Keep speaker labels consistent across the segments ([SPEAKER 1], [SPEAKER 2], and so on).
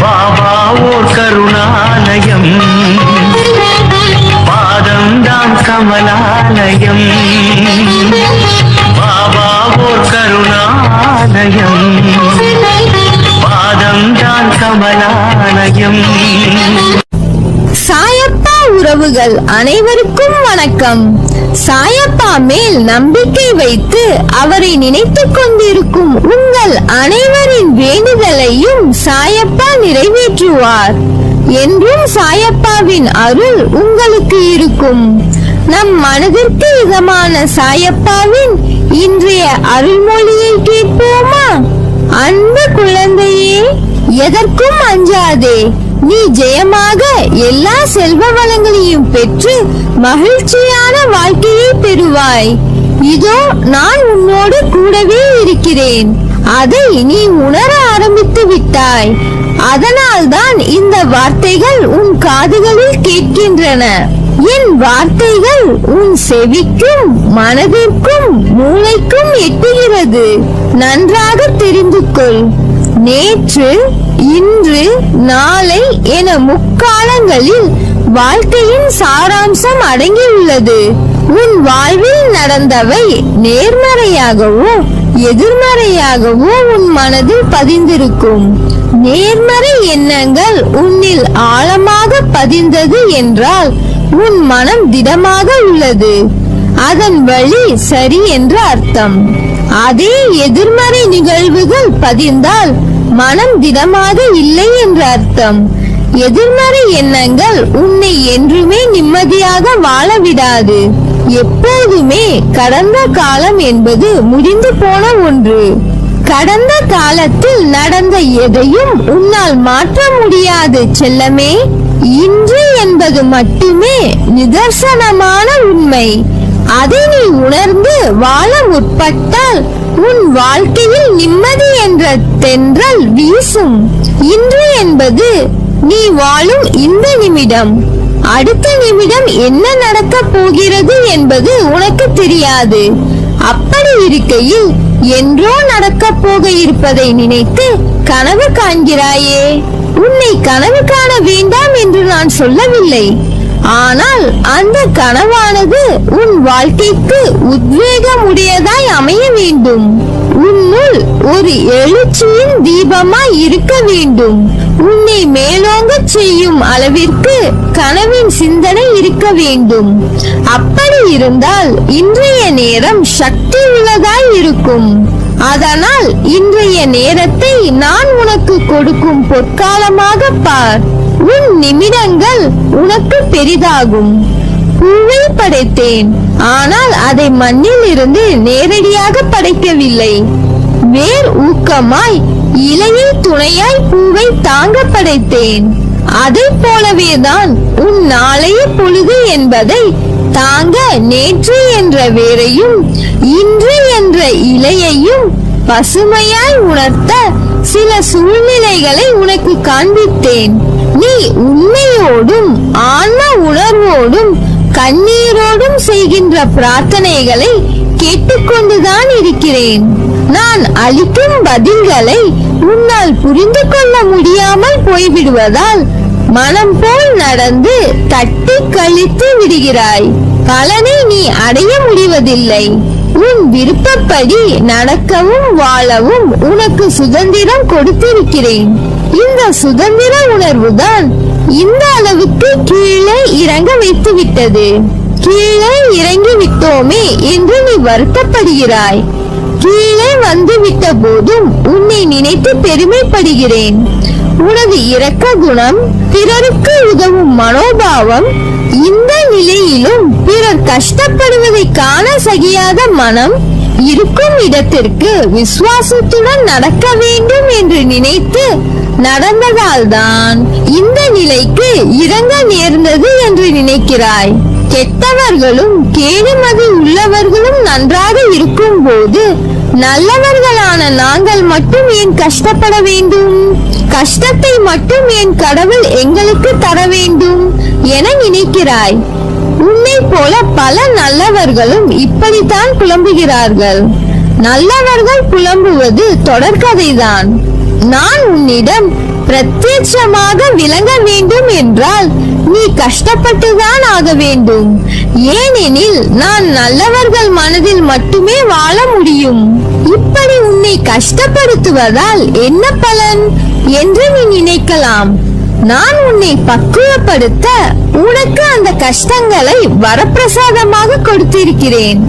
[SPEAKER 1] பாபா ஓர் கருணாலயம், பாதம்தான் கமலாலயம். பாபா ஓர் கருணாலயம், பாதம்தான் கமலாலயம்.
[SPEAKER 2] சாயப்பா உறவுகள் அனைவருக்கும் வணக்கம். சாயப்பா மேல் நம்பிக்கை வைத்து அவரை நினைத்துக் கொண்டிருக்கும் உங்கள் அனைவரின் வேண்டுதலையும் சாயப்பா நிறைவேற்றுவார். என்றும் சாயப்பாவின் அருள் உங்களுக்கு இருக்கும். நம் மனதிற்கு இதமான சாயப்பாவின் இன்றைய அருள்மொழியை கேட்போமா? அன்பு குழந்தையே, எதற்கும் அஞ்சாதே. நீ ஜெயமாக எல்லா செல்வ வளங்களையும் பெற்று மகிழ்ச்சியான வாழ்க்கையை பெறுவாய். இதோ நான் உன்னோடு கூடவே இருக்கிறேன். அதை நீ உணர ஆரம்பித்து விட்டாய். அதனால்தான் இந்த வார்த்தைகள் உன் காதுகளில் கேட்கின்றன. என் வார்த்தைகள் உன் செவிக்கும் மனதிற்கும் மூளைக்கும் எட்டுகிறது. நன்றாக தெரிந்து கொள். நேற்று, இன்று, நாளை என முக்காலங்களில் வாழ்க்கையின் சாராம்சம் அடங்கியுள்ளது. உன் வாழ்வில் நடந்தவை நேர்மறையாகவோ எதிர்மறையாகவோ உன் மனதில் பதிந்திருக்கும். நேர்மறை எண்ணங்கள் உன்னில் ஆழமாக பதிந்தது என்றால் உன் மனம் திடமாக உள்ளது. அதன் வழி சரி என்று அர்த்தம். அதே எதிர்மறை நிகழ்வுகள் பதிந்தால் மனம் திடமாக இல்லை என்று அர்த்தம். எதிர்மறை எண்ணங்கள் உன்னை என்றுமே நிம்மதியாக வாழ விடாது. எப்போதுமே கடந்த காலம் என்பது முடிந்து போன ஒன்று. கடந்த காலத்தில் நடந்த எதையும் உன்னால் மாற்ற முடியாது செல்லமே. இன்று என்பது மட்டுமே நிதர்சனமான உண்மை. அதை நீ உணர்ந்து வாழ முற்பட்டால் உன் வாழ்க்கையில் நிம்மதி என்ற தென்றல் வீசும். இன்று என்பது நீ வாழும் இந்த நிமிடம். அடுத்த நிமிடம் என்ன நடக்க போகிறது என்பது உனக்கு தெரியாது. அப்படி இருக்கையில் என்றோ நடக்க போக இருப்பதை நினைத்து கனவு காண்கிறாயே. உன்னை கனவு காண வேண்டாம் என்று நான் சொல்லவில்லை. ஆனால் அந்த கனவானது உன் வாழ்க்கைக்கு உத்வேகமுடையதாய் அமைய வேண்டும். உன்னுள் ஒரு எழுச்சியின் தீபமாய் இருக்க வேண்டும். உன்னை மேலோங்க செய்யும் அளவிற்கு கனவின் சிந்தனை இருக்க வேண்டும். அப்படி இருந்தால் இன்றைய நேரம் சக்தி உள்ளதாய் இருக்கும். அதனால் இன்றைய நேரத்தை நான் உனக்கு கொடுக்கும் பொற்காலமாக பார். உன் நிமிடங்கள் உனக்கு பெரிதாகும். பூவை படைத்தேன், ஆனால் அதை மண்ணில் இருந்து நேரடியாக படைக்கவில்லை. வேர் ஊக்கமாய் இலையை துணையாய் பூவை தாங்க படைத்தேன். அதை போலவேதான் உன் நாளைய பொழுது என்பதை தாங்க நேற்று என்ற வேரையும் இன்று என்ற இலையையும் பசுமையாய் உணர்த்த சில சூழ்நிலைகளை உனக்கு காண்பித்தேன். நீ உண்மையோடும் ஆன்ம உணர்வோடும் கண்ணீரோடும் செய்கின்ற பிரார்த்தனைகளை கேட்டுக்கொண்டுதான் இருக்கிறேன். நான் அளிக்கும் பதில்களை உன்னால் புரிந்து கொள்ள முடியாமல் போய்விடுவதால் மனம் போல் நடந்து தட்டி கழித்து விடுகிறாய். பலனை நீ அடைய முடிவதில்லை. உன் விருப்பப்படி நடக்கவும் வாழவும் உனக்கு சுதந்திரம் கொடுத்திருக்கிறேன். இந்த சுதந்திர உணர்வுதான் இந்த அளவுக்கு கீழே இறங்க வைத்து விட்டது. கீழே இறங்கி விட்டோமே என்று நீ வருத்தப்படுகிறாய். கீழே வந்து விட்ட போதும் உன்னை நினைத்து பெருமைப்படுகிறேன். உனது இரக்க குணம், பிறருக்கு உதவும் மனோபாவம், இந்த நிலையிலும் பிறர் கஷ்டப்படுவதை காண சகியாத மனம் இருக்கும் இடத்திற்கு விசுவாசத்துடன் நடக்க வேண்டும் என்று நினைத்து நடந்ததால்தான் இந்த நிலைக்கு இறங்க நேர்ந்தது என்று நினைக்கிறாய். கெட்டவர்களும் கேடுமதி உள்ளவர்களும் நன்றாக இருக்கும் போது நல்லவர்களான நாங்கள் மட்டும் ஏன் கஷ்டப்பட வேண்டும்? கஷ்டத்தை மட்டும் ஏன் கடவுள் எங்களுக்கு தர வேண்டும் என நினைக்கிறாய். உன்னை போல பல நல்லவர்களும் இப்படித்தான் புலம்புகிறார்கள். நல்லவர்கள் புலம்புவது தொடர்கதைதான். நான் உன்னிடம் பிரத்யட்சமாக விளங்க வேண்டும் என்றால் நீ கஷ்டப்பட்டுதான் ஆக வேண்டும். ஏனெனில் நான் நல்லவர்கள் மனதில் மட்டுமே வாழ முடியும். இப்படி உன்னை கஷ்டப்படுத்துவதால் என்ன பலன் என்று நீ நினைக்கலாம். நான் உன்னை பக்குவப்படுத்த உனக்கு அந்த கஷ்டங்களை வரப்பிரசாதமாக கொடுத்திருக்கிறேன்.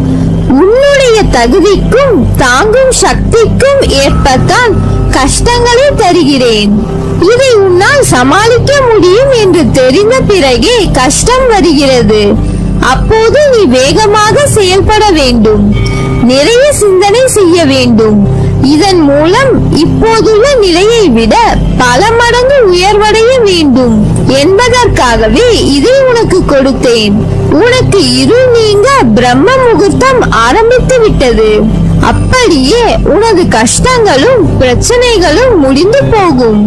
[SPEAKER 2] உன்னுடைய தகுதிக்கும் தாங்கும் சக்திக்கும் ஏற்பத்தான் கஷ்டங்களை தருகிறேன். இதை உன்னால் சமாளிக்க முடியும் என்று தெரிந்த பிறகே கஷ்டம் வருகிறது. அப்போது நீ வேகமாக செயல்பட வேண்டும், நிறைய சிந்தனை செய்ய வேண்டும். இதன் மூலம் இப்போதுள்ள நிலையை விட பல மடங்கு உயர்வடைய வேண்டும் என்பதற்காகவே இதை உனக்கு கொடுத்தேன். உனக்கு இருள் நீங்க பிரம்ம முகூர்த்தம் ஆரம்பித்து விட்டது. அப்படியே உனது கஷ்டங்களும் பிரச்சனைகளும் முடிந்து போகும்.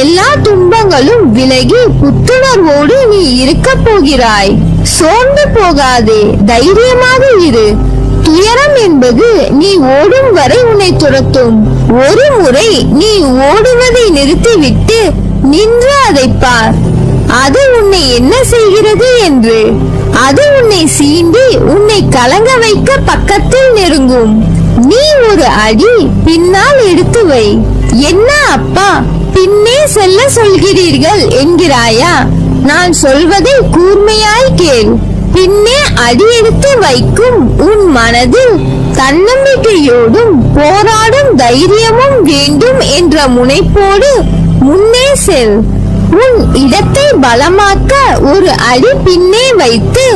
[SPEAKER 2] எல்லா துன்பங்களும் விலகி புத்துணர்வோடு நீ இருக்க போகிறாய். சோர்ந்து போகாதே, தைரியமாக இரு. துயரம் என்பது நீ ஓடும் வரை உன்னை துரத்தும். ஒரு முறை நீ ஓடுவதை நிறுத்திவிட்டு நின்று அதை பார். அது உன்னை என்ன செய்கிறது என்று. அது உன்னை சீண்டி உன்னை கலங்க வைக்க பக்கத்தில் நெருங்கும். நீ ஒரு அடி பின்னால் எடுத்து வை. என்ன அப்பா, பின்னே செல்ல சொல்கிறீர்கள் என்கிறாயா? நான் சொல்வதை கூர்மையாய் கேள். பின்னே அடி எடுத்து வைக்கும் உன் மனதில் தன்னம்பிக்கையோடும் போராடும் தைரியமும் வேண்டும் என்ற முனைப்போடு முன்னே செல். உன் இடத்தை பலமாக்க ஒரு அடி பின்னே வைத்து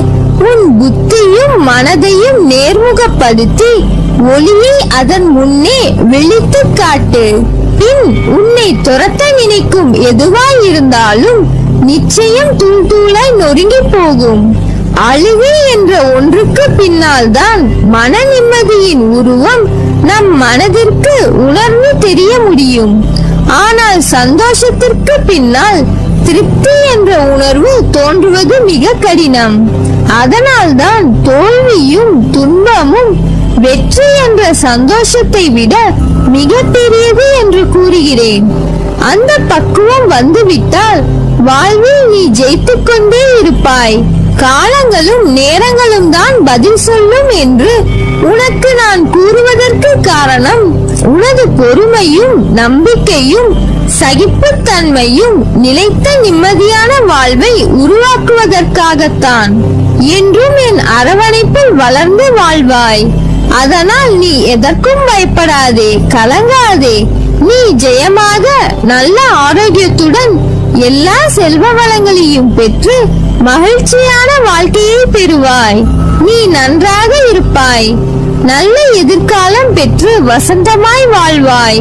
[SPEAKER 2] உன் புத்தியும் மனதையும் நேர்முகப்படுத்தி ஒளியை அதன் முன்னே விழித்து காட்டு. பின் உன்னை துரத்த நினைக்கும் எதுவாய் இருந்தாலும் நிச்சயம் தூள் தூளாய் நொறுங்கி போகும். அழுகை என்ற ஒன்றுக்கு பின்னால் தான் மன நிம்மதியின் உருவம் நம் மனதிற்கு உணர்ந்து தெரிய முடியும். ஆனால் சந்தோஷத்திற்கு பின்னால் திருப்தி என்ற உணர்வு தோன்றுவது மிக கடினம். அதனால்தான் தோல்வியும் துன்பமும் வெற்றி என்ற சந்தோஷத்தை விட மிக பெரியது என்று கூறுகிறேன். அந்த பக்குவம் வந்துவிட்டால் வாழ்வில் நீ ஜெயித்துக் கொண்டே இருப்பாய். காலங்களும் நேரங்களும் தான் பதில் சொல்லும் என்று உனக்கு நான் கூறுவதற்கு காரணம் உனது பொறுமையும் நம்பிக்கையும் சகிப்புத்தன்மையும் நிலைத்த நிம்மதியான வாழ்வை உருவாக்குவதற்காகத்தான். என்றும் என் அரவணைப்பில் வளர்ந்து வாழ்வாய். அதனால் நீ எதற்கும் பயப்படாதே, கலங்காதே. நீ ஜெயமாக நல்ல ஆரோக்கியத்துடன் எல்லா செல்வ வளங்களையும் பெற்று மகிழ்ச்சியான வாழ்க்கையை பெறுவாய். நீ நன்றாக இருப்பாய். நல்ல எதிர்காலம் பெற்று வசந்தமாய் வாழ்வாய்.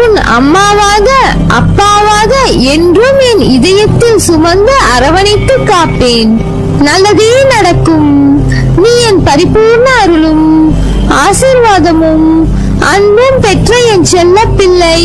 [SPEAKER 2] உன் அம்மாவாக அப்பாவாக என்றும் என் இதயத்தில் சுமந்து அரவணைத்து காப்பேன். நல்லதே நடக்கும். நீ என் பரிபூர்ண அருளும் ஆசீர்வாதமும் அன்பும் பெற்ற என் செல்ல பிள்ளை.